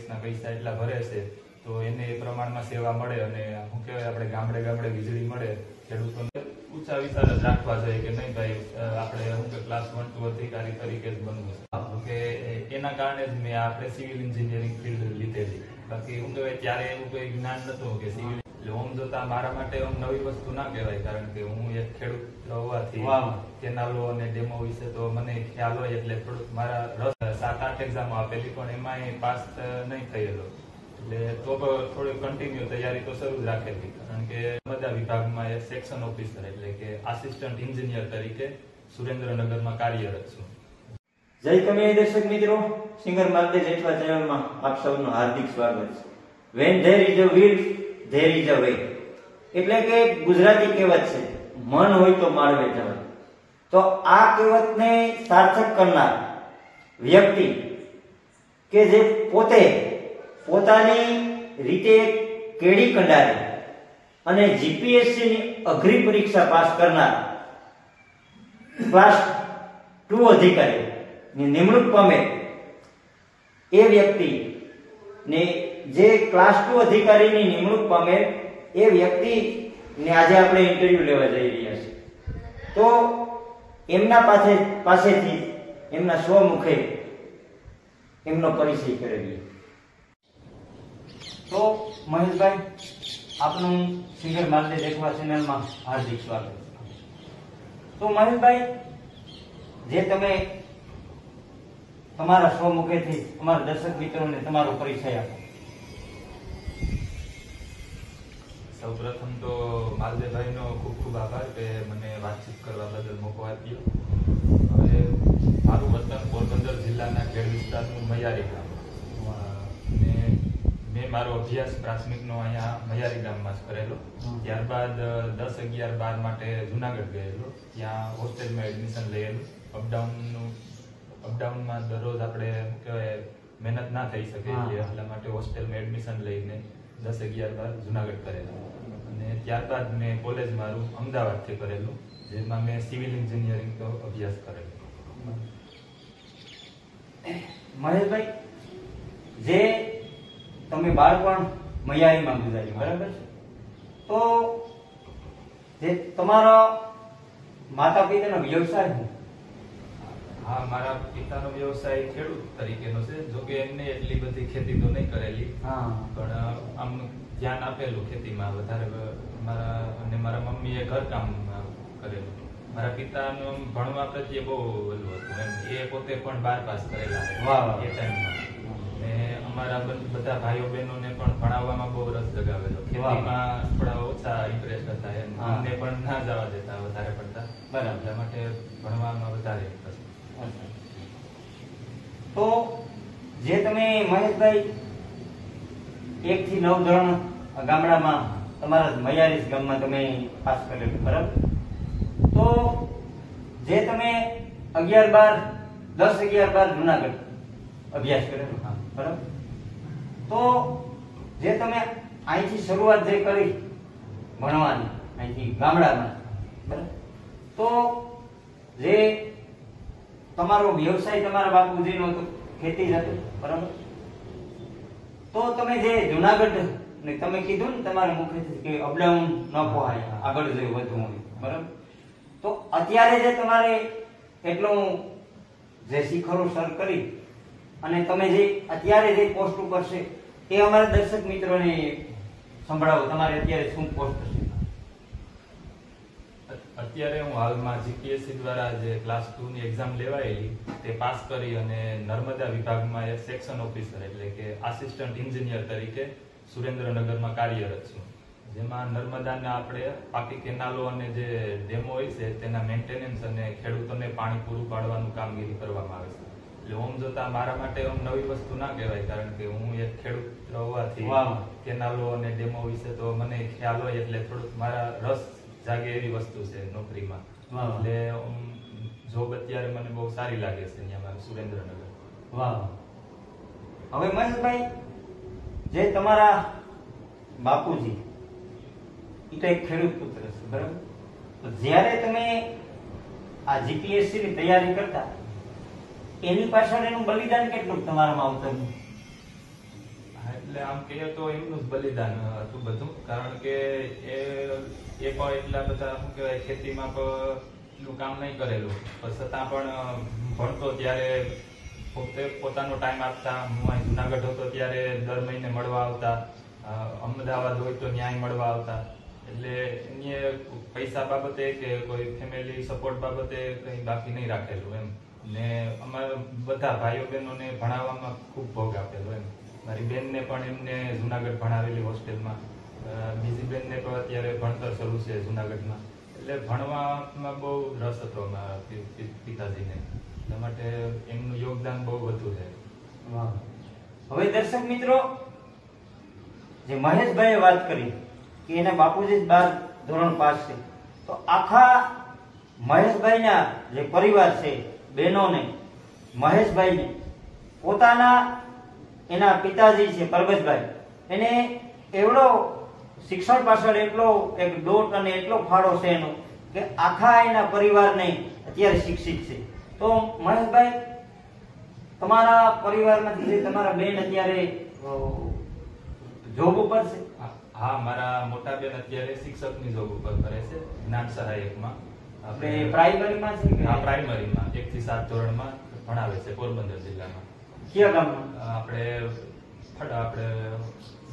ટેક્સના પૈસા એટલા ભરે છે તો એને એ પ્રમાણમાં સેવા મળે અને શું કહેવાય આપણે ગામડે ગામડે વીજળી મળે ખેડૂતોને ઊંચા વિચાર જ રાખવા જોઈએ કે નહીં ભાઈ આપણે શું કે ક્લાસ 1 2 અધિકારી તરીકે જ બનવું છે કે એના કારણે જ મેં આપણે સિવિલ એન્જિનિયરિંગ ફિલ્ડ લીધેલી બાકી શું કહેવાય ત્યારે એવું કોઈ જ્ઞાન નતું કે સિવિલ એટલે ઓમ જોતા મારા માટે નવી વસ્તુ ના કહેવાય કારણ કે હું એક ખેડૂત હોવાથી કેનાલો અને ડેમો વિશે તો મને ખ્યાલ હોય એટલે થોડુંક મારા રસ 7-8 એક્ઝામો આપેલી પણ એમાં પાસ નહીં થયેલો એટલે તો થોડી કન્ટિન્યુ તૈયારી તો શરૂ જ રાખેલી કારણ કે બધા વિભાગમાં એક સેક્શન ઓફિસર એટલે કે આસિસ્ટન્ટ એન્જિનિયર તરીકે સુરેન્દ્રનગરમાં કાર્યરત છું. જય કમે દર્શક મિત્રો, સિંગર માલદેવ જેઠવા ચેનલમાં આપ સૌનું હાર્દિક સ્વાગત છે. When there is a will, there is a way. એટલે કે ગુજરાતી કહેવત છે, મન હોય તો માળવે જવાય. તો આ કહેવતને સાર્થક કરનાર વ્યક્તિ કે જે પોતે પોતાની રીતે કેડી કંડારી અને જીપીએસસી ની અઘરી પરીક્ષા પાસ કરનાર ક્લાસ 2 અધિકારી ની નિમણૂક પામે એ વ્યક્તિ ને જે ક્લાસ 2 અધિકારીની નિમણૂક પામે એ વ્યક્તિ ને આજે આપણે ઇન્ટરવ્યુ લેવા જઈ રહ્યા છીએ. તો એમના પાસેથી એમના સ્વમુખે એમનો પરિચય કરેલીએ. તો મહેશભાઈ, આપનું સિંગર માલદેવ જેઠવા ચેનલમાં હાર્દિક સ્વાગત. તો મહેશભાઈ, જે તમે તમારા સ્વમુખેથી અમારા દર્શક મિત્રોને તમારો પરિચય આપો. સૌપ્રથમ તો માલદેવભાઈનો ખૂબ ખૂબ આભાર કે મને વાતચીત કરવા બદલ મોકો આપ્યો. હવે મારું વતન પોરબંદર જિલ્લાના ખેડ વિસ્તારનું મૈયારી ગામ અને મેં મારો અભ્યાસ પ્રાથમિકનો અહીંયા મૈયારી ગામમાં જ કરેલો. ત્યારબાદ 10, 11, 12 માટે જુનાગઢ ગયેલો. ત્યાં હોસ્ટેલમાં એડમિશન લયેલું. અપડાઉનમાં દરરોજ આપણે શું કહેવાય મહેનત ના થઈ શકે એટલા માટે હોસ્ટેલમાં એડમિશન લઈને 10, 11, 12 જુનાગઢ કરેલું અને ત્યારબાદ મેં કોલેજ મારું અમદાવાદથી કરેલું જેમાં મેં સિવિલ એન્જિનિયરિંગ તો અભ્યાસ કરેલો. મહેશભાઈ, જે તમે બાળપણ મૈયારીમાં ગુજાર્યું, બરાબર છે? તો જે તમારો માતા પિતાનો વ્યવસાય શું? હા, મારા પિતાનો વ્યવસાય ખેડૂત તરીકેનો છે. જોકે એમને એટલી બધી ખેતી તો નહીં કરેલી પણ આમ ધ્યાન આપેલું ખેતીમાં વધારે. મારા મમ્મીએ ઘરકામ કરેલું. મારા પિતાનું ભણવા પ્રત્યે બહુ ઓલું હતું એમ. એ પોતે પણ 12 પાસ કરેલા એ ટાઈમમાં. ને અમારા બધા ભાઈઓ બહેનોને પણ ભણાવવામાં બહુ રસ જગાવેલો. ખેતીમાં થોડા ઓછા ઇન્ટરેસ્ટ હતા એમ. અમને પણ ના જવા દેતા વધારે પડતા. બરાબર, એટલા માટે ભણવામાં વધારે ઇન્ટરેસ્ટ. તો જે તમે મહેશભાઈ 1 થી 9 ધોરણ ગામડામાં તમારા મૈયારી ગામમાં તમે પાસ કરેલું, બરાબર? તો જે તમે 11, 12 જુનાગઢ અભ્યાસ કરેલો, બરાબર? તો જે તમે અહીંથી શરૂઆત જે કરી ભણવાની અહીંથી ગામડામાં, બરાબર? તો જે તમારો વ્યવસાય તમારા બાપુજીનો હતો, ખેતી જ હતો, બરાબર? તો તમે જે જુનાગઢ ને તમે કીધું ને તમારા મુખેથી કે અપડાઉન ન પોહાય, આગળ જઈ વધવું હોય, બરાબર? તો અત્યારે જે તમારે એટલું જે શિખરો સર કરી અને તમે જે અત્યારે જે પોસ્ટ ઉપર છે એ અમારા દર્શક મિત્રોને સંભળાવો. તમારે અત્યારે શું પોસ્ટ છે? અત્યારે હું હાલમાં જીપીએસસી દ્વારા જે ક્લાસ 2 ની એક્ઝામ લેવાયેલી તે પાસ કરી અને નર્મદા વિભાગમાં એક સેક્શન ઓફિસર એટલે કે આસિસ્ટન્ટ એન્જિનિયર તરીકે સુરેન્દ્રનગરમાં કાર્યરત છું. જેમાં નર્મદાના આપણે પાકી કેનાલો અને જે ડેમો હોય છે તેના મેન્ટેનન્સ અને ખેડૂતોને પાણી પૂરું પાડવાનું કામગીરી કરવામાં આવે છે. એટલે ઓમ જોતા મારા માટે નવી વસ્તુ ના કહેવાય કારણ કે હું એક ખેડૂત હોવાથી કેનાલો અને ડેમો વિશે તો મને ખ્યાલ હોય એટલે થોડુંક મારા રસ જાગે એવી વસ્તુ છે નોકરીમાં. એટલે જોબ અત્યારે મને બહુ સારી લાગે છે અહીંયા મારું સુરેન્દ્રનગર. વાહ. હવે મહેશભાઈ, જે તમારા બાપુજી એ તો એક ખેડૂત પુત્ર છે, બરાબર? તો જ્યારે તમે આ જીપીએસસી ની તૈયારી કરતા એની પાછળ એનું બલિદાન કેટલું તમારામાં આવતું? એટલે આમ કહીએ તો એમનું જ બલિદાન હતું બધું, કારણ કે એ પણ એટલા બધા શું કહેવાય ખેતીમાં એટલું કામ નહીં કરેલું, પણ છતાં પણ ભણતો ત્યારે પોતે પોતાનો ટાઈમ આપતા. હું અહીં જુનાગઢ હતો ત્યારે દર મહિને મળવા આવતા, અમદાવાદ હોય તો ન્યાય મળવા આવતા. એટલે એને પૈસા બાબતે કે કોઈ ફેમિલી સપોર્ટ બાબતે કંઈ બાકી નહીં રાખેલું એમ. ને અમારા બધા ભાઈઓ બહેનોને ભણાવવામાં ખૂબ ભોગ આપેલો એમ. મારી બેનને પણ એમને જુનાગઢ ભણાવેલી હોસ્ટેલમાં, બીજી બેનને પણ અત્યારે ભણતર શરૂ છે જુનાગઢમાં. એટલે ભણવામાં બહુ રસ હતો મારા પિતાજીને, એટલા માટે એમનું યોગદાન બહુ વધુ છે. હવે દર્શક મિત્રો, જે મહેશભાઈએ વાત કરી કે એના બાપુજી 12 ધોરણ પાસ છે, તો આખા મહેશભાઈના જે પરિવાર છે, બહેનોને, મહેશભાઈને પોતાના એના પિતાજી છે પરબતભાઈ, એને એવડો શિક્ષણ પાછળ એટલો એક દોટ અને એટલો ફાળો છે એનો કે આખા એના પરિવારને અત્યારે શિક્ષિત છે. તો મહેશભાઈ, તમારા પરિવારમાંથી તમારા બેન અત્યારે જોબ ઉપર છે? હા, મારા મોટા બેન અત્યારે શિક્ષકની જોબ ઉપર કરે છે, જ્ઞાન સહાયકમાં. આપણે પ્રાઇમરીમાં છે કે? હા, પ્રાઇમરીમાં 1 થી 7 ધોરણમાં ભણાવે છે પોરબંદર જિલ્લામાં. કયા ગામમાં? આપણે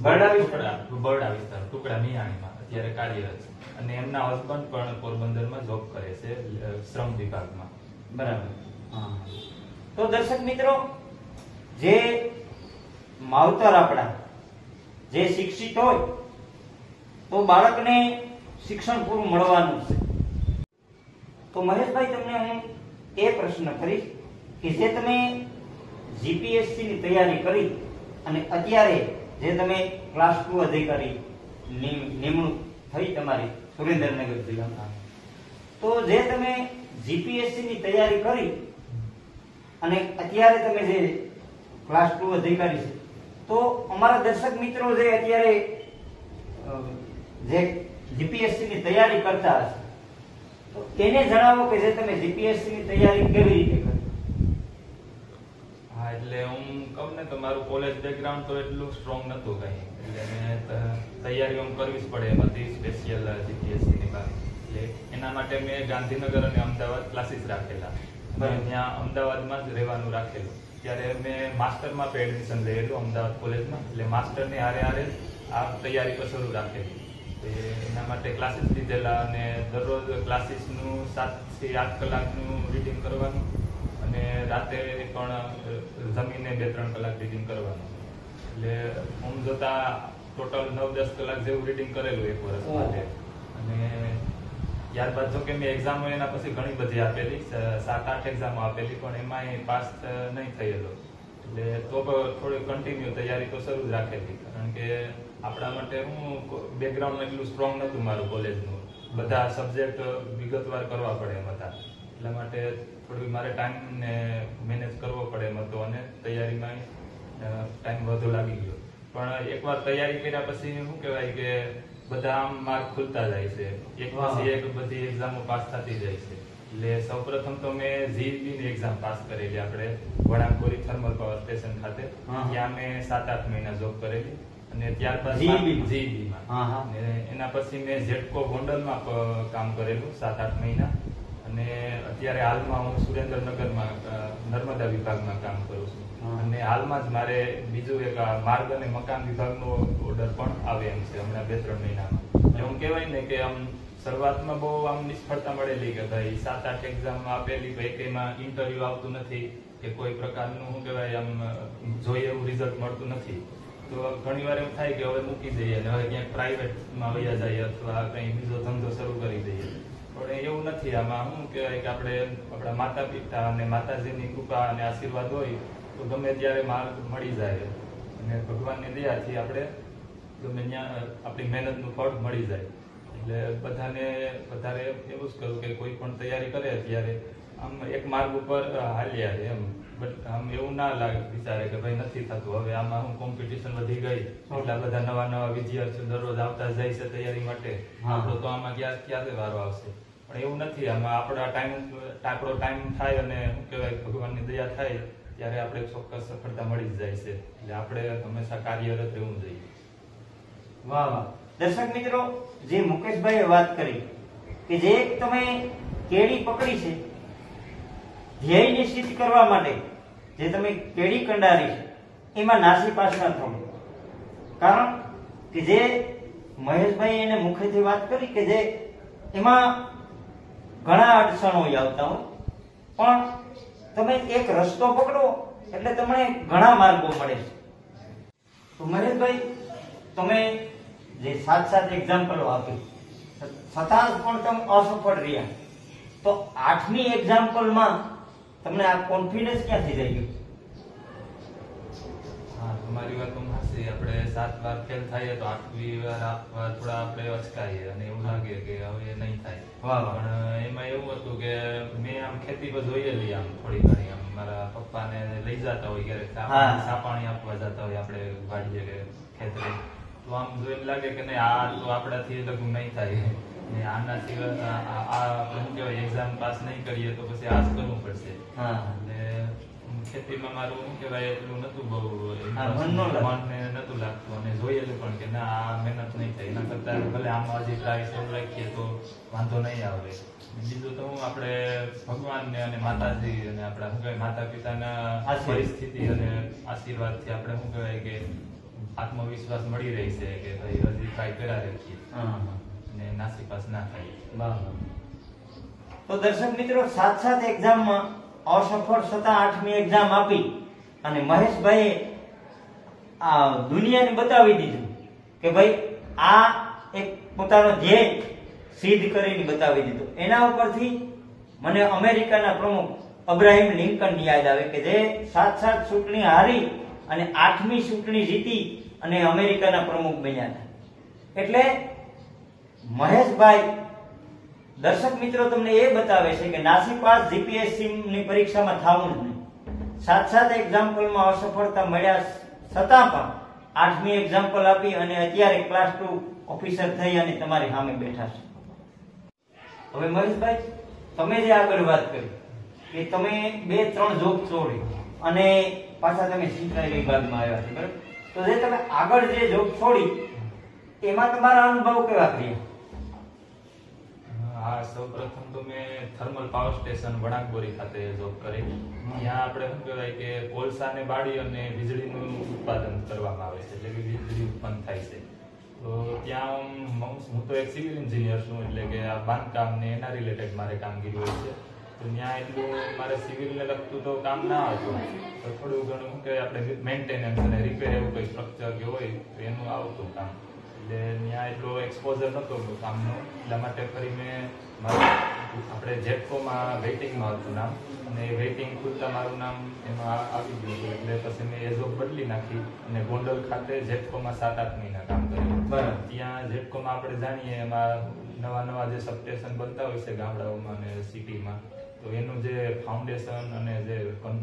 બરડા વિસ્તાર ટુકડા મિયાણીમાં અત્યારે કાર્યરત છે, અને એમના હસબન્ડ પણ પોરબંદરમાં જોબ કરે છે શ્રમ વિભાગમાં. બરાબર. તો દર્શક મિત્રો, જે માવતર આપણા જે શિક્ષિત હોય તો બાળકને શિક્ષણ પૂરું મળવાનું છે. તો મહેશભાઈ, તમને હું એ પ્રશ્ન કરીશ કે જે તમે જીપીએસસી ની તૈયારી કરી અને અત્યારે જે તમે ક્લાસ 2 અધિકારી નિમણૂક થઈ તમારી સુરેન્દ્રનગર જિલ્લામાં, તો જે તમે જીપીએસસી ની તૈયારી કરી અને અત્યારે તમે જે ક્લાસ 2 અધિકારી છે, તો અમારા દર્શક મિત્રો જે અત્યારે જે જીપીએસસી ની તૈયારી કરતા હશે, તો એને જણાવો કે જે તમે જીપીએસસી ની તૈયારી કેવી રીતે કરી? હા, એટલે હું કહું ને તો મારું કોલેજ બેકગ્રાઉન્ડ તો એટલું સ્ટ્રોંગ નતું કઈ, એટલે મેં તૈયારી કરવી જ પડે એમ હતી સ્પેશિયલ જીપીએસસી ની બાદ. એટલે એના માટે મેં ગાંધીનગર અને અમદાવાદ ક્લાસીસ રાખેલા, ત્યાં અમદાવાદમાં જ રહેવાનું રાખેલું. ત્યારે મેં માસ્ટરમાં એડમિશન લેલું અમદાવાદ કોલેજમાં, એટલે માસ્ટરની હારે હારે આ તૈયારી પર શરૂ રાખેલી. એના માટે ક્લાસીસ લીધેલા, અને દરરોજ ક્લાસીસનું 7 થી 8 કલાકનું રીડિંગ કરવાનું, અને રાતે પણ જમીને 2-3 કલાક રીડિંગ કરવાનું. એટલે હું જોતા ટોટલ 9-10 કલાક જેવું રીડિંગ કરેલું એક વર્ષ માટે. અને ત્યારબાદ જો કે મેં એક્ઝામો એના પછી ઘણી બધી આપેલી, 7-8 એક્ઝામો આપેલી, પણ એમાં પાસ નહીં થયેલો. એટલે તો થોડી કન્ટિન્યુ તૈયારી તો શરૂ જ રાખેલી, કારણ કે આપણા માટે હું બેકગ્રાઉન્ડ એટલું સ્ટ્રોંગ નતું મારું કોલેજનું, બધા સબ્જેક્ટ વિગતવાર કરવા પડે એમ હતા. એટલા માટે થોડું મારે ટાઈમને મેનેજ કરવો પડે એમ હતો, અને તૈયારીમાં ટાઈમ વધુ લાગી ગયો. પણ એકવાર તૈયારી કર્યા પછી શું કહેવાય કે બધા આમ માર્ક ખુલતા જાય છે, એક પછી એક બધી એક્ઝામો પાસ થતી જાય છે. એટલે સૌપ્રથમ તો મેં જીઈબી ની એક્ઝામ પાસ કરેલી આપણે વણાકબોરી થર્મલ પાવર સ્ટેશન ખાતે. ત્યાં મેં 7-8 મહિના જોબ કરેલી, અને ત્યારબાદ જીઈબીમાં, એના પછી મેં ઝેટકો ગોંડલમાં કામ કરેલું 7-8 મહિના, અને અત્યારે હાલમાં હું સુરેન્દ્રનગરમાં નર્મદા વિભાગમાં કામ કરું છું. અને હાલમાં જ મારે બીજું એક માર્ગ અને મકાન વિભાગનો ઓર્ડર પણ આવે એમ છે હમણાં 2-3 મહિનામાં. એટલે હું કહેવાય ને કે આમ શરૂઆતમાં બહુ આમ નિષ્ફળતા મળેલી કે ભાઈ 7-8 એક્ઝામ આપેલી, ભાઈ એમાં ઇન્ટરવ્યુ આવતું નથી કે કોઈ પ્રકારનું શું કહેવાય આમ જોઈએ એવું રિઝલ્ટ મળતું નથી. તો ઘણી વાર એવું થાય કે હવે મૂકી દઈએ અને હવે ક્યાંક પ્રાઇવેટમાં વયા જઈએ અથવા કંઈ બીજો ધંધો શરૂ કરી દઈએ. પણ એવું નથી. આમાં શું કહેવાય કે આપણે આપણા માતા પિતા અને માતાજીની કૃપા અને આશીર્વાદ હોય તો ગમે ત્યારે માર્ગ મળી જાય, અને ભગવાનની દયાથી આપણે ગમે ત્યાં આપણી મહેનતનું ફળ મળી જાય. એટલે બધાને વધારે એવું જ કહું કે કોઈ પણ તૈયારી કરે ત્યારે આમ એક માર્ગ ઉપર હાલ્યા એમ, બટ આમ એવું ના લાગે વિચારે કે ભાઈ નથી થતું, હવે આમાં હું કોમ્પિટિશન વધી ગઈ, એટલા બધા નવા વિદ્યાર્થીઓ દરરોજ આવતા જાય છે તૈયારી માટે, આપણો તો આમાં ક્યારે વારો આવશે. પણ એવું નથી. આમાં આપણો ટાઈમ થાય અને શું કહેવાય ભગવાનની દયા થાય ત્યારે આપણે ચોક્કસ સફળતા મળી જ જાય છે. એટલે આપણે હંમેશા કાર્યરત રહેવું જોઈએ. વાહ વાહ. દર્શક મિત્રો, જે મુકેશભાઈએ વાત કરી કે જે તમે કેડી પકડી છે, ધ્યેયને સિદ્ધ કરવા માટે જે તમે કેડી કંડારી છે, એમાં નાસીપાસ ન થવું. કારણ કે જે મહેશભાઈ એને મુખેથી વાત કરી કે જે એમાં ઘણા અડચણો આવતા હોય, પણ તમે એક રસ્તો પકડો એટલે તમને ઘણા માર્ગો મળે છે. તો મહેશભાઈ, તમે જે 7 એક્ઝામ્પલો આપી, છતાં પણ તમે અસફળ રહ્યા, તો 8મી એક્ઝામ્પલમાં તમને આ કોન્ફિડન્સ ક્યાંથી થઈ ગયું? હા, તમારી વાત સાચી. આપણે 7 વાર ફેલ થાય તો 8મી વાર થોડા આપણે અચકાઈએ અને એવું લાગે કે હવે નહીં થાય. પણ એમાં એવું હતું કે મેં આમ ખેતી પર જોયેલી આમ થોડી ઘણી, આમ મારા પપ્પાને લઈ જતા હોય ક્યારેક સાપાણી આપવા જતા હોય આપણે વાડીએ કે ખેતરે, તો આમ જોઈને લાગે કે નહીં, આ તો આપણાથી લગભગ નહીં થાય ને આના સિવાય આ આપણે શું કહેવાય એક્ઝામ પાસ નહીં કરીએ તો પછી આ જ કરવું પડશે. અને ખેતીમાં મારું શું કહેવાય એટલું નતું, બહુ મનને નતું લાગતું અને જોયેલું પણ કે ના આ મહેનત નહીં થાય, એના કરતા ભલે આમાં હજી ટ્રાય શરૂ રાખીએ તો વાંધો નહીં આવે. બીજું તો હું આપણે ભગવાનને અને માતાજી અને આપણા શું કહેવાય માતા પિતાના પરિસ્થિતિ અને આશીર્વાદથી આપણે શું કહેવાય કે આત્મવિશ્વાસ મળી રહી છે કે ભાઈ હજી ટ્રાય કર્યા રાખીએ અને નાસીપાસ ના થાય. તો દર્શક મિત્રો, 7 એક્ઝામમાં અસફળ છતાં 8મી એક્ઝામ આપી અને મહેશભાઈએ આ દુનિયાને બતાવી દીધું કે ભાઈ આ એક પોતાનો ધ્યેય સિદ્ધ કરીને બતાવી દીધો. એના ઉપરથી મને અમેરિકાના પ્રમુખ અબ્રાહિમ લિંકન યાદ આવે કે જે 7 ચૂંટણી હારી અને 8મી ચૂંટણી જીતી અને અમેરિકાના પ્રમુખ બન્યા હતા. એટલે મહેશભાઈ, દર્શક મિત્રો, તમને એ બતાવે છે કે નાસીપાસ જીપીએસસી ની પરીક્ષામાં થવું જ નહીં. 7 એક્ઝામ્પલમાં અસફળતા મળ્યા છતાં પણ 8મી એક્ઝામ્પલ આપી અને અત્યારે ક્લાસ 2 ઓફિસર થઈ અને તમારી સામે બેઠા છે. હવે મહેશભાઈ, તમે જે આગળ વાત કરી કે તમે 2-3 જોબ છોડી અને પાછા તમે સિંચાઈ વિભાગમાં આવ્યા છો, બરાબર? તો જે તમે આગળ જે જોબ છોડી એમાં તમારા અનુભવ કેવા રહ્યા? હા, સૌપ્રથમ તો મેં થર્મલ પાવર સ્ટેશન વણાકબોરી ખાતે જોબ કરી. ત્યાં આપણે શું કહેવાય કે કોલસાને બાળી અને વીજળીનું ઉત્પાદન કરવામાં આવે છે, એટલે કે વીજળી ઉત્પન્ન થાય છે. તો ત્યાં હું તો એક સિવિલ એન્જિનિયર છું, એટલે કે આ બાંધકામ ને એના રિલેટેડ મારે કામગીરી હોય છે. તો ત્યાં એટલું મારે સિવિલને લગતું તો કામ ના હતું, તો થોડું ઘણું શું કહેવાય આપણે મેન્ટેનન્સ અને રિપેર એવું કંઈ સ્ટ્રક્ચર કે હોય તો એનું આવતું કામ. એટલે ત્યાં એટલો એક્સપોઝર નહોતો કામનો, એટલા માટે ફરી મેં આપણે જેટકોમાં વેઇટિંગમાં હતું નામ, અને વેઇટિંગ ખુલતા મારું નામ એમાં આવી ગયું હતું. એટલે પછી મેં એ જોબ બદલી નાખી અને ગોંડલ ખાતે જેટકોમાં 7-8 મહિના કામ કર્યું. ત્યાં જેટકોમાં આપણે જાણીએ એમાં નવા જે સબસ્ટેશન બનતા હોય છે ગામડાઓમાં અને સિટીમાં, તો એનું જે ફાઉન્ડેશન અને જે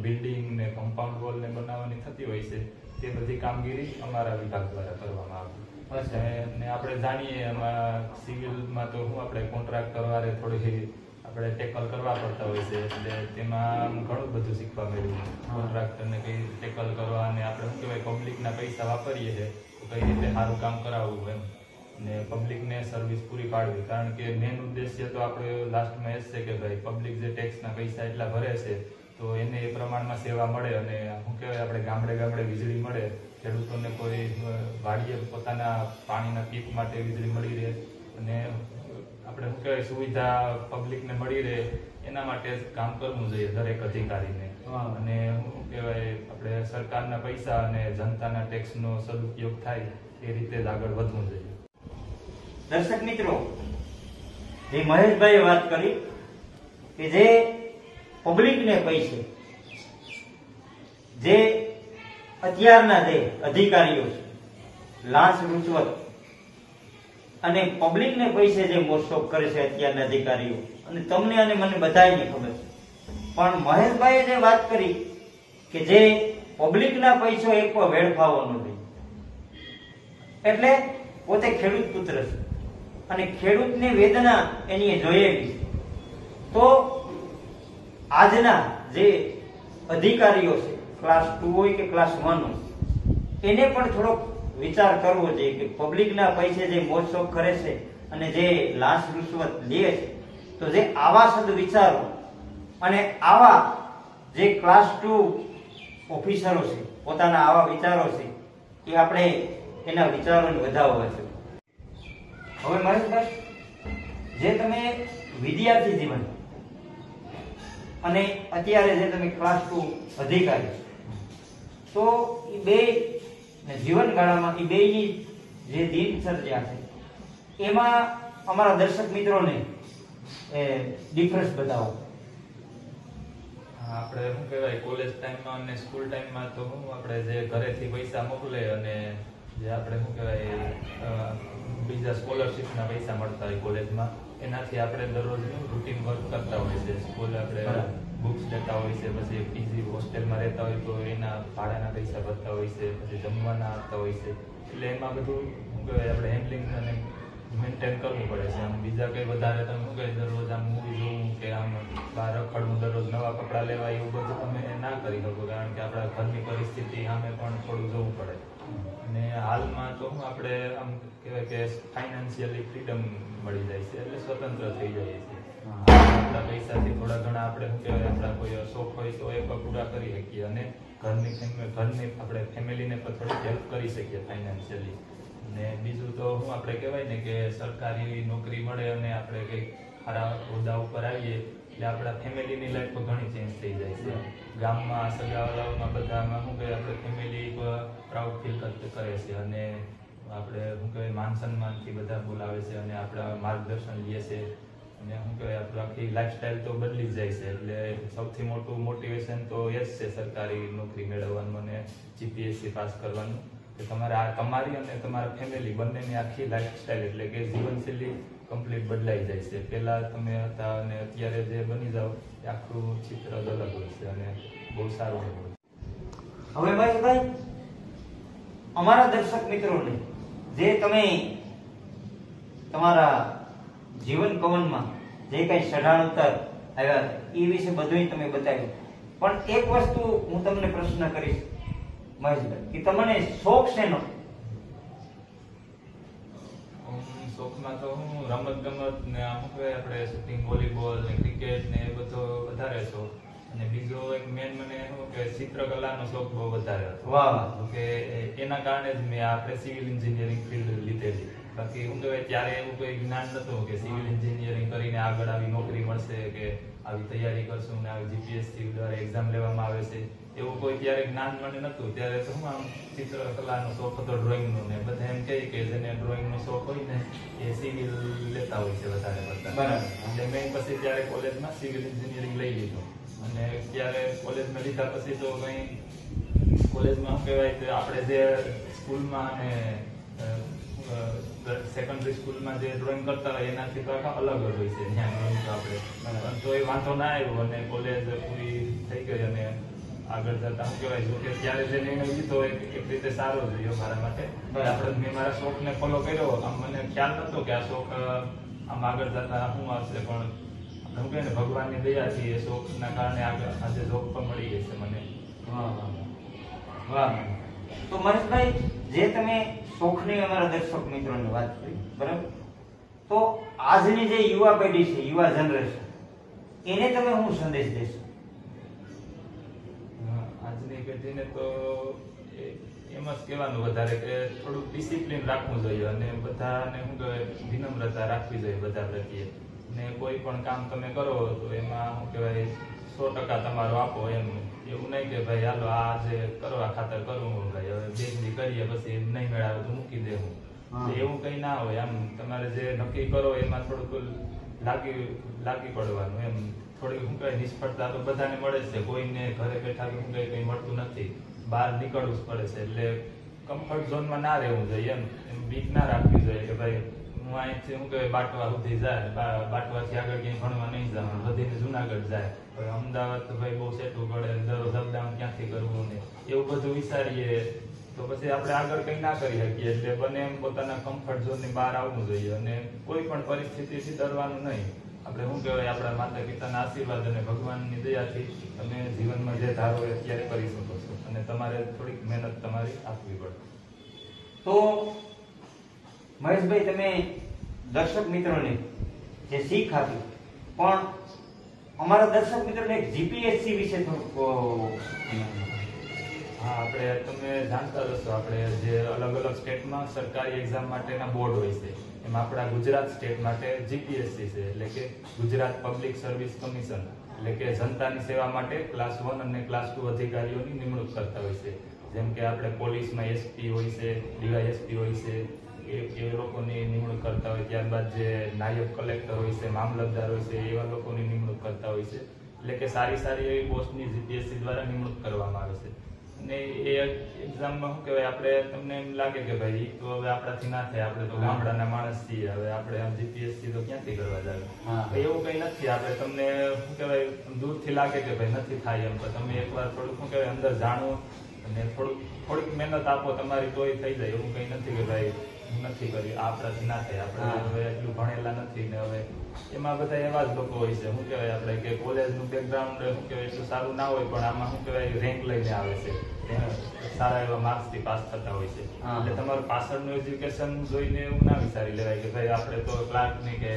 બિલ્ડિંગ ને કમ્પાઉન્ડ વોલ ને બનાવવાની થતી હોય છે, તે બધી કામગીરી અમારા વિભાગ દ્વારા કરવામાં આવી. ને આપણે જાણીએ એમાં સિવિલમાં તો હું આપણે કોન્ટ્રાક્ટર વાળે થોડી આપણે ટેકલ કરવા પડતા હોય છે, એટલે તેમાં ઘણું બધું શીખવા મળ્યું. કોન્ટ્રાક્ટરને કઈ ટેકલ કરવા અને આપણે શું કહેવાય પબ્લિકના પૈસા વાપરીએ છીએ તો કઈ રીતે સારું કામ કરાવવું એમ, ને પબ્લિકને સર્વિસ પૂરી પાડવી. કારણ કે મેન ઉદ્દેશ્ય તો આપણે લાસ્ટમાં એ છે કે ભાઈ પબ્લિક જે ટેક્સના પૈસા એટલા ભરે છે તો એને એ પ્રમાણમાં સેવા મળે અને શું કહેવાય આપણે ગામડે વીજળી મળે, ખેડૂતોને કોઈ વાડીએ પોતાના પાણીના પીપ માટે વીજળી મળી રહે અને આપણે શું કહેવાય સુવિધા પબ્લિકને મળી રહે, એના માટે કામ કરવું જોઈએ દરેક અધિકારીને. અને શું કહેવાય આપણે સરકારના પૈસા અને જનતાના ટેક્સનો સદુપયોગ થાય એ રીતે જ આગળ વધવું જોઈએ. દર્શક મિત્રો, જે મહેશભાઈએ વાત કરી કે જે પબ્લિકને પૈસે જે અત્યારના જે અધિકારીઓ છે લાંચ રૂશ્વત અને પબ્લિકને પૈસે જે મોજશોખ કરે છે અત્યારના અધિકારીઓ, અને તમને અને મને બધાને ખબર છે, પણ મહેશભાઈએ જે વાત કરી કે જે પબ્લિકના પૈસો એક પણ વેડફાવો ન જોઈએ, એટલે પોતે ખેડૂત પુત્ર છે અને ખેડૂતની વેદના એની જોયેલી છે. તો આજના જે અધિકારીઓ છે ક્લાસ 2 હોય કે ક્લાસ 1 હોય, એને પણ થોડોક વિચાર કરવો જોઈએ કે પબ્લિકના પૈસે જે મોજ શોખ કરે છે અને જે લાંચ રૂશ્વત લે છે, તો જે આવા સદવિચારો અને આવા જે ક્લાસ 2 ઓફિસરો છે, પોતાના આવા વિચારો છે, એ આપણે એના વિચારોને વધારવા છે. હવે મહેશભાઈ, જે તમે વિદ્યાર્થી જીવન અને અત્યારે જે તમે ક્લાસ 2 અધિકારી, તો એ બે જીવનગાળામાં એ બેની જે દિનચર્યા છે એમાં અમારા દર્શક મિત્રોને ડિફરન્સ બતાવો. આપણે શું કહેવાય, કોલેજ ટાઈમમાં અને સ્કૂલ ટાઈમમાં તો આપણે જે ઘરેથી પૈસા મોકલે અને જે આપણે શું કહેવાય બીજા સ્કોલરશિપના પૈસા મળતા હોય કોલેજમાં, એનાથી આપણે દરરોજ રૂટીન વર્ક કરતા હોય છે. સ્કૂલ આપણે બુક્સ લેતા હોય છે, પછી પીજી હોસ્ટેલમાં રહેતા હોય તો એના ભાડાના પૈસા ભરતા હોય છે, પછી જમવાના આપતા હોય છે. એટલે એમાં બધું શું કહેવાય આપણે હેન્ડલિંગ અને મેન્ટેન કરવું પડે છે. આમ બીજા કંઈ વધારે તમે શું કહે દરરોજ આમ મૂવી જોવું કે આમ બહાર રખડવું, દરરોજ નવા કપડાં લેવા, એવું બધું તમે ના કરી શકો, કારણ કે આપણા ઘરની પરિસ્થિતિ સામે પણ થોડું જોવું પડે. અને હાલમાં તો આપણે આમ કહેવાય કે ફાઇનાન્શિયલી ફ્રીડમ મળી જાય છે, એટલે સ્વતંત્ર થઈ જાય છે. આપણા પૈસાથી થોડા ઘણા આપણે શું કહેવાય આપણા કોઈ શોખ હોય તો એ પણ પૂરા કરી શકીએ અને ઘરની આપણે ફેમિલીને પણ થોડીક હેલ્પ કરી શકીએ ફાઇનાન્શિયલી. અને બીજું તો શું આપણે કહેવાય ને કે સરકારી નોકરી મળે અને આપણે કંઈક સારા હોદ્દા ઉપર આવીએ એટલે આપણા ફેમિલીની લાઈફ ઘણી ચેન્જ થઈ જાય છે. ગામમાં સગાવાલાઓમાં બધામાં શું કહે આપણે ફેમિલી પ્રાઉડ ફીલ કરે છે અને આપણે શું કહેવાય માન સન્માનથી બધા બોલાવે છે અને આપણા માર્ગદર્શન લે છે અને શું કહેવાય આપણું આખી લાઈફસ્ટાઈલ તો બદલી જ જાય છે. એટલે સૌથી મોટું મોટિવેશન તો એ જ છે સરકારી નોકરી મેળવવાનું અને જીપીએસસી પાસ કરવાનું, કે તમારી અને તમારા ફેમિલી બંનેની આખી લાઈફસ્ટાઈલ એટલે કે જીવનશૈલી કમ્પ્લીટ બદલાઈ જાય છે. પહેલા તમે હતા અને અત્યારે જે બની જાઓ એ આખું ચિત્ર જ અલગ હોય છે અને બહુ સારું હોય છે. હવે ભાઈ, અમારા દર્શક મિત્રોને જે તમે તમારા જીવન કવનમાં જે કઈ ચઢાણ ઉતાર આવ્યા એ વિશે બધું તમે બતાવ્યું, પણ એક વસ્તુ હું તમને પ્રશ્ન કરીશ મહેશભાઈ, કે તમને શોખ શેનો? શોખમાં તો હું રમત ગમત ને અમુક આપણે શૂટિંગ, વોલીબોલ ને ક્રિકેટ ને એ બધો વધારે શોખ. અને બીજો એક મેન મને શું કે ચિત્રકલાનો શોખ બહુ વધારે હતો. વાહ. કે એના કારણે જ મેં આપણે સિવિલ એન્જિનિયરિંગ ફિલ્ડ લીધેલી. બાકી શું કહેવાય ત્યારે એવું કોઈ જ્ઞાન નતું કે સિવિલ એન્જિનિયરિંગ કરીને આગળ આવી નોકરી મળશે કે આવી તૈયારી કરશું ને આવી જીપીએસસી દ્વારા એક્ઝામ લેવામાં આવે છે, એવું કોઈ ત્યારે જ્ઞાન મને નતું. ત્યારે તો હું આમ ચિત્રકલાનો શોખ હતો, ડ્રોઈંગનો, ને બધા એમ કહે કે જેને ડ્રોઈંગનો શોખ હોય ને એ સિવિલ લેતા હોય છે વધારે પડતા. બરાબર. એટલે મેં પછી ત્યારે કોલેજમાં સિવિલ એન્જિનિયરિંગ લઈ લીધું અને ત્યારે કોલેજમાં લીધા પછી તો કંઈ કોલેજમાં શું કહેવાય કે આપણે જે સ્કૂલમાં અને સેકન્ડરી સ્કૂલમાં જે ડ્રોઈંગ કરતા હોય એનાથી તો આખા અલગ જ હોય છે ત્યાં ડ્રોઈંગ તો આપણે. પણ તો એ વાંધો ના આવ્યો અને કોલેજ પૂરી થઈ ગઈ અને આગળ જતા શું કહેવાય જો કે ત્યારે જે નિર્ણય લીધો એક રીતે સારો જ રહ્યો મારા માટે. આપણે મેં મારા શોખને ફોલો કર્યો. આમ મને ખ્યાલ નતો કે આ શોખ આમ આગળ જતા શું આવશે, પણ શું કહે ને ભગવાનની દયાથી એ શોખના કારણે આગળ આજે જોબ પણ મળી ગઈ છે મને. વાહ. તો મહેશભાઈ, જે તમે શોખની અમારા દર્શક મિત્રોને વાત કરી, બરાબર, તો આજની જે યુવા પેઢી છે, યુવા જનરેશન, એને તમે શું સંદેશ દેશો? આજની પેઢીને તો એમ જ કહેવાનું વધારે કે થોડુંક ડિસિપ્લિન રાખવું જોઈએ અને બધાને શું કહેવાય વિનમ્રતા રાખવી જોઈએ બધા પ્રત્યે. ને કોઈ પણ કામ તમે કરો તો એમાં શું કહેવાય 100% તમારો આપો. એમ એવું નહીં કે ભાઈ હાલો આ જે કરવા ખાતર કરું ભાઈ હવે બે કરીએ પછી નહીં મેળાવે તો મૂકી દેવું, એવું કઈ ના હોય. આમ તમારે જે નક્કી કરો એમાં થોડુંક લાગી પડવાનું. એમ થોડી શું કહેવાય નિષ્ફળતા તો બધાને મળે જ છે, કોઈને ઘરે બેઠા શું કઈ કઈ મળતું નથી, બહાર નીકળવું જ પડે છે. એટલે કમ્ફર્ટ ઝોનમાં ના રહેવું જોઈએ. એમ બીક ના રાખવી જોઈએ કે ભાઈ હું અહીંથી શું કહેવાય બાટવા સુધી જાય, બાટવાથી આગળ ક્યાંય ભણવા નહીં જવાનું, બધીને જુનાગઢ જાય, હવે અમદાવાદ તો ભાઈ બહુ સેટું પડે, દરરોજ અપડાઉન ક્યાંથી કરવું ને એવું બધું વિચારીએ તો પછી આપણે આગળ કંઈ ના કરી શકીએ. એટલે બને એમ પોતાના કમ્ફર્ટ ઝોનની બહાર આવવું જોઈએ અને કોઈ પણ પરિસ્થિતિથી ડરવાનું નહીં. આપણે શું કહેવાય આપણા માતા પિતાના આશીર્વાદ અને ભગવાનની દયાથી તમે જીવનમાં જે ધારો એ અત્યારે કરી શકો છો અને તમારે થોડીક મહેનત તમારી આપવી પડે. તો મહેશભાઈ, તમે દર્શક મિત્રોને જે શીખ આપી, પણ અમારા દર્શક મિત્રોને જીપીએસસી વિશે થોડુંક હા, આપણે તમે જાણતા હશો, આપણે જે અલગ અલગ સ્ટેટમાં સરકારી એક્ઝામ માટેના બોર્ડ હોય છે, એમાં આપણા ગુજરાત સ્ટેટ માટે જીપીએસસી છે, એટલે કે ગુજરાત પબ્લિક સર્વિસ કમિશન, એટલે કે જનતાની સેવા માટે ક્લાસ 1 અને ક્લાસ 2 અધિકારીઓની નિમણૂક કરતા હોય છે. જેમ કે આપણે પોલીસમાં એસપી હોય છે, ડીવાયએસપી હોય છે, એ લોકોની નિમણૂક કરતા હોય. ત્યારબાદ જે નાયબ કલેક્ટર હોય છે, મામલતદાર હોય છે, એવા લોકોની નિમણૂક કરતા હોય છે. એટલે કે સારી સારી એવી પોસ્ટની જીપીએસસી દ્વારા નિમણૂક કરવામાં આવે છે. અને એ એક્ઝામમાં શું કહેવાય, આપણે તમને એમ લાગે કે ભાઈ તો હવે આપણાથી ના થાય, આપણે તો ગામડાના માણસ છીએ, હવે આપણે આમ જીપીએસસી તો ક્યાંથી કરવા જાય. એવું કઈ નથી. આપણે તમને શું કહેવાય દૂરથી લાગે કે ભાઈ નથી થાય એમ, તો તમે એકવાર થોડુંક શું કહેવાય અંદર જાણો અને થોડીક મહેનત આપો તમારી તોય થઈ જાય. એવું કઈ નથી કે ભાઈ નથી કરી, આપણાથી ના થાય, આપણે હવે એટલું ભણેલા નથી ને હવે એમાં બધા એવા જ લોકો હોય છે. શું કહેવાય આપણે કે કોલેજનું બેકગ્રાઉન્ડ શું કહેવાય એટલું સારું ના હોય, પણ આમાં શું કહેવાય રેન્ક લઈને આવે છે, સારા એવા માર્ક્સથી પાસ થતા હોય છે. એટલે તમારું પાછળનું એજ્યુકેશન જોઈને એવું ના વિચારી લેવાય કે ભાઈ આપણે તો ક્લાર્કની કે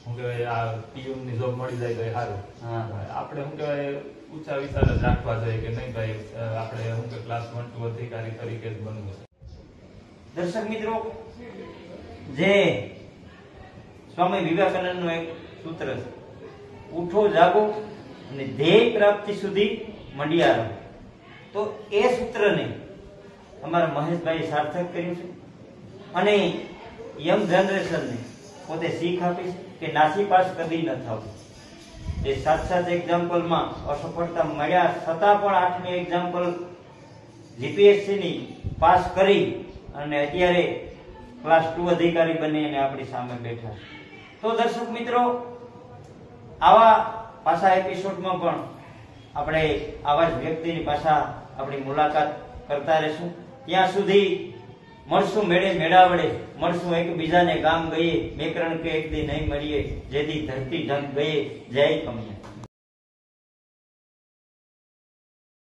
શું કહેવાય આ પીયુની જોબ મળી જાય તો એ સારું. આપણે શું કહેવાય ઊંચા વિચાર જ રાખવા જોઈએ કે નહીં ભાઈ આપણે શું કે ક્લાસ 1 to અધિકારી તરીકે જ બનવું છે. દર્શક મિત્રો, જે સ્વામી વિવેકાનંદનું એક સૂત્ર છે, ઉઠો જાગો અને ધ્યેય પ્રાપ્તિ સુધી મંડ્યા રહો. તો એ સૂત્રને અમારા મહેશભાઈ સાર્થક કર્યું છે અને યંગ જનરેશનને પોતે શીખ આપી છે કે નાસીપાસ કદી ન થવું. એ સાત એક્ઝામ્પલમાં અસફળતા મળ્યા છતાં પણ 8મી એક્ઝામ્પલ જીપીએસસીની પાસ કરી અને અત્યારે ક્લાસ 2 અધિકારી બનીને આપણી સામે બેઠા. તો દર્શક મિત્રો, આવા પાછા એપિસોડમાં પણ આપણે આવા જ વ્યક્તિની પાછા આપણી મુલાકાત કરતા રહેશું. ત્યાં સુધી મળશું મેળે મેળાવડે, મળશું એકબીજાને ગામ ગઈએ, મેકરણ કે એક દી નહીં મળીએ, જેથી ધરતી ઢંગ ગઈએ. જય કમિયા.